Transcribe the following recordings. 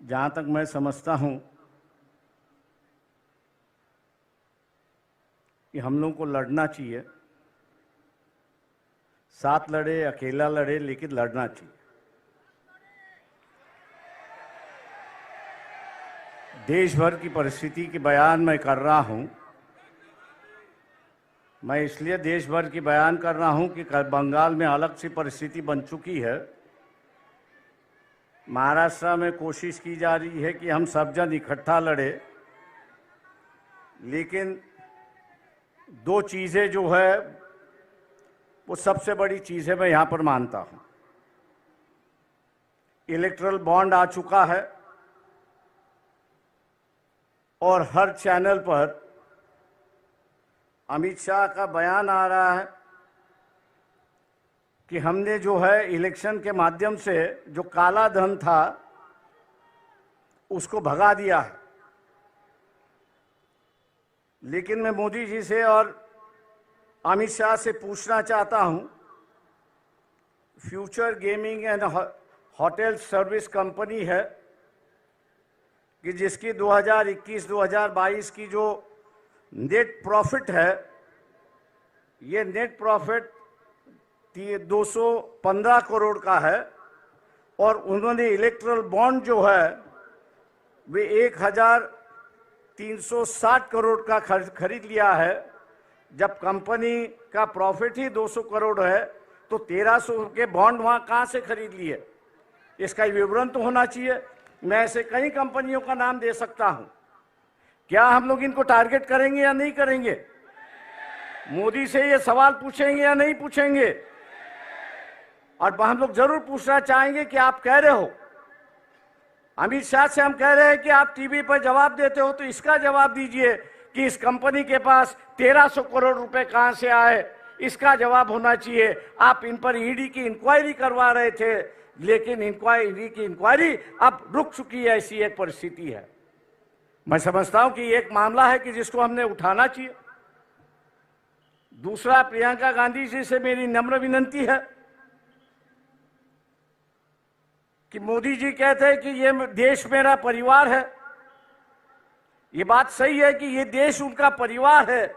जहाँ तक मैं समझता हूँ कि हम लोगों को लड़ना चाहिए, साथ लड़े अकेला लड़े, लेकिन लड़ना चाहिए। देश भर की परिस्थिति की बयान मैं कर रहा हूँ। मैं इसलिए देश भर की बयान कर रहा हूँ कि बंगाल में अलग सी परिस्थिति बन चुकी है। महाराष्ट्र में कोशिश की जा रही है कि हम सब जन इकट्ठा लड़े, लेकिन दो चीज़ें जो है वो सबसे बड़ी चीज़ है, मैं यहाँ पर मानता हूँ। इलेक्टरल बॉन्ड आ चुका है और हर चैनल पर अमित शाह का बयान आ रहा है कि हमने जो है इलेक्शन के माध्यम से जो काला धन था उसको भगा दिया है। लेकिन मैं मोदी जी से और अमित शाह से पूछना चाहता हूं, future gaming and hotel service company है कि जिसकी 2021-2022 की जो नेट प्रॉफिट है, ये नेट प्रॉफिट 215 करोड़ का है और उन्होंने इलेक्ट्रल बॉन्ड जो है वे 1360 करोड़ का खरीद लिया है। जब कंपनी का प्रॉफिट ही 200 करोड़ है तो 1300 के बॉन्ड वहाँ कहाँ से खरीद लिए? इसका विवरण तो होना चाहिए। मैं ऐसे कई कंपनियों का नाम दे सकता हूँ। क्या हम लोग इनको टारगेट करेंगे या नहीं करेंगे? मोदी से ये सवाल पूछेंगे या नहीं पूछेंगे? और हम लोग जरूर पूछना चाहेंगे कि आप कह रहे हो, अमित शाह से हम कह रहे हैं कि आप टीवी पर जवाब देते हो तो इसका जवाब दीजिए कि इस कंपनी के पास 1300 करोड़ रुपए कहां से आए, इसका जवाब होना चाहिए। आप इन पर ईडी की इंक्वायरी करवा रहे थे, लेकिन ईडी की इंक्वायरी अब रुक चुकी है। ऐसी एक परिस्थिति है। मैं समझता हूं कि एक मामला है कि जिसको हमने उठाना चाहिए। दूसरा, प्रियंका गांधी जी से मेरी नम्र विनती है कि मोदी जी कहते हैं कि ये देश मेरा परिवार है। ये बात सही है कि ये देश उनका परिवार है,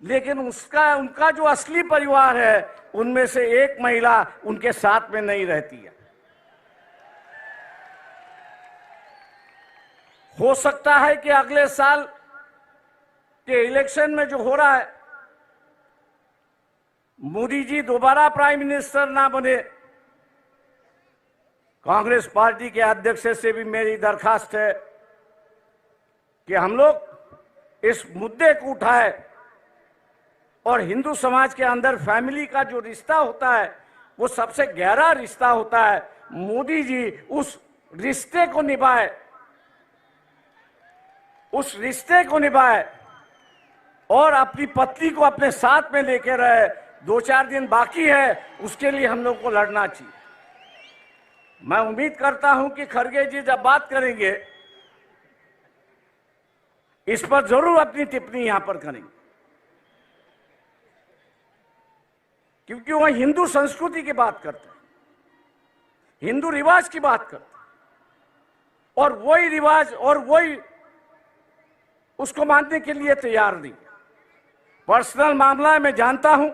लेकिन उनका जो असली परिवार है उनमें से एक महिला उनके साथ में नहीं रहती है। हो सकता है कि अगले साल के इलेक्शन में जो हो रहा है, मोदी जी दोबारा प्राइम मिनिस्टर ना बने। कांग्रेस पार्टी के अध्यक्ष से भी मेरी दरखास्त है कि हम लोग इस मुद्दे को उठाए और हिंदू समाज के अंदर फैमिली का जो रिश्ता होता है वो सबसे गहरा रिश्ता होता है। मोदी जी उस रिश्ते को निभाए, उस रिश्ते को निभाए और अपनी पत्नी को अपने साथ में लेकर रहे। 2-4 दिन बाकी है, उसके लिए हम लोग को लड़ना चाहिए। मैं उम्मीद करता हूं कि खड़गे जी जब बात करेंगे इस पर जरूर अपनी टिप्पणी यहां पर करेंगे, क्योंकि वह हिंदू संस्कृति की बात करते हैं, हिंदू रिवाज की बात करते हैं और वही रिवाज और वही उसको मानने के लिए तैयार नहीं। पर्सनल मामला है, मैं जानता हूं,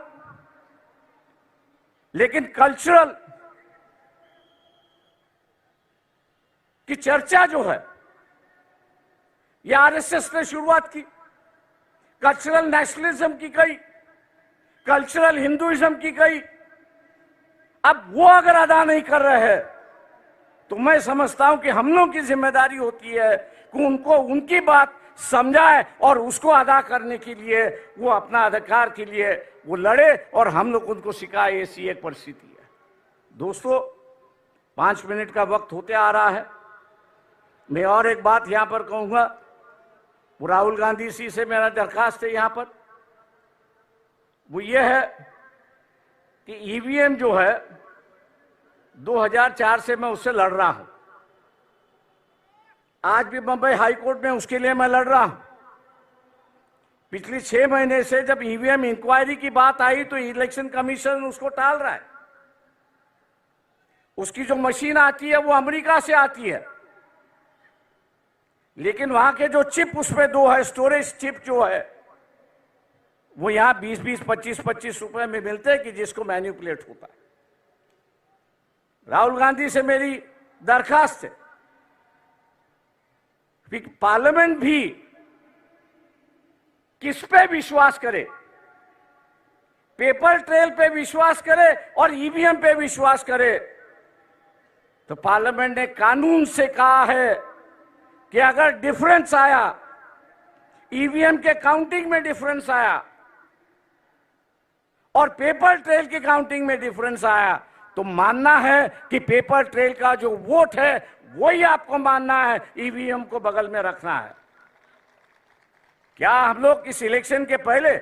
लेकिन कल्चरल की चर्चा जो है ये आरएसएस ने शुरुआत की, कल्चरल नेशनलिज्म की गई, कल्चरल हिंदुइज्म की गई। अब वो अगर अदा नहीं कर रहे हैं तो मैं समझता हूं कि हम लोगों की जिम्मेदारी होती है कि उनको उनकी बात समझाए और उसको अदा करने के लिए वो अपना अधिकार के लिए वो लड़े और हम लोग उनको सिखाए। ऐसी एक परिस्थिति है। दोस्तों, 5 मिनट का वक्त होते आ रहा है। मैं और एक बात यहां पर कहूंगा, वो राहुल गांधी जी से मेरा दरखास्त है यहां पर, वो ये है कि ईवीएम जो है 2004 से मैं उससे लड़ रहा हूं। आज भी बंबई हाई कोर्ट में उसके लिए मैं लड़ रहा हूं। पिछले 6 महीने से जब ईवीएम इंक्वायरी की बात आई तो इलेक्शन कमीशन उसको टाल रहा है। उसकी जो मशीन आती है वो अमेरिका से आती है। लेकिन वहां के जो चिप उसमें दो है, स्टोरेज चिप जो है, वो यहां 20-20, 25-25 रुपए में मिलते हैं कि जिसको मैनिपुलेट होता है। राहुल गांधी से मेरी दरखास्त है कि पार्लियामेंट भी किस पे विश्वास करे, पेपर ट्रेल पे विश्वास करे और ईवीएम पे विश्वास करे। तो पार्लियामेंट ने कानून से कहा है कि अगर डिफरेंस आया, ईवीएम के काउंटिंग में डिफरेंस आया और पेपर ट्रेल की काउंटिंग में डिफरेंस आया, तो मानना है कि पेपर ट्रेल का जो वोट है वही आपको मानना है, ईवीएम को बगल में रखना है। क्या हम लोग इस इलेक्शन के पहले,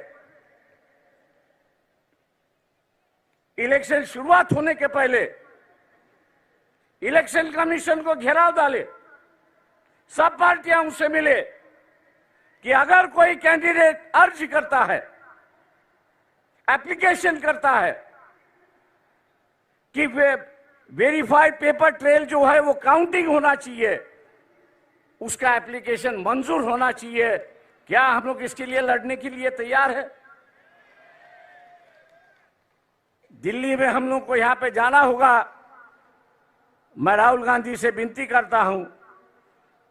इलेक्शन शुरुआत होने के पहले इलेक्शन कमीशन को घेराव डाले, सब पार्टियां उनसे मिले कि अगर कोई कैंडिडेट अर्ज करता है, एप्लीकेशन करता है कि वेरीफाइड पेपर ट्रेल जो है वो काउंटिंग होना चाहिए, उसका एप्लीकेशन मंजूर होना चाहिए। क्या हम लोग इसके लिए लड़ने के लिए तैयार है? दिल्ली में हम लोग को यहां पे जाना होगा। मैं राहुल गांधी से विनती करता हूं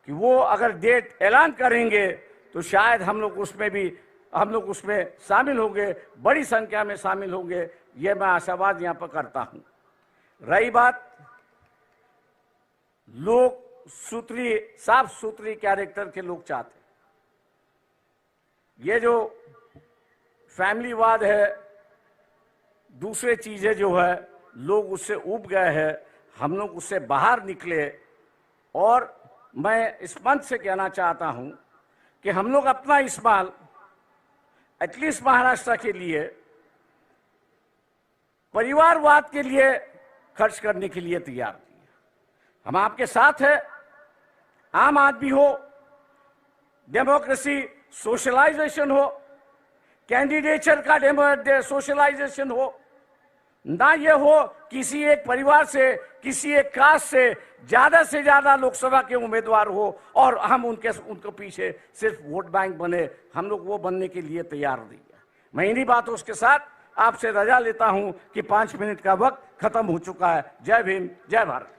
कि वो अगर डेट ऐलान करेंगे तो शायद हम लोग उसमें शामिल होंगे, बड़ी संख्या में शामिल होंगे, ये मैं आशावाद यहां पर करता हूं। रही बात लोग साफ सुथरी कैरेक्टर के लोग चाहते हैं। ये जो फैमिलीवाद है, दूसरे चीजें जो है, लोग उससे ऊब गए हैं, हम लोग उससे बाहर निकले। और मैं इस मंच से कहना चाहता हूं कि हम लोग अपना इस्तेमाल एटलीस्ट महाराष्ट्र के लिए परिवारवाद के लिए खर्च करने के लिए तैयार हैं। हम आपके साथ हैं। आम आदमी हो, डेमोक्रेसी सोशलाइजेशन हो, कैंडिडेचर का सोशलाइजेशन हो, ना ये हो किसी एक परिवार से, किसी एक कास्ट से ज्यादा लोकसभा के उम्मीदवार हो और हम उनको पीछे सिर्फ वोट बैंक बने। हम लोग वो बनने के लिए तैयार नहीं है। मैं इन्हीं बातों के साथ आपसे रजा लेता हूं कि 5 मिनट का वक्त खत्म हो चुका है। जय भीम, जय भारत।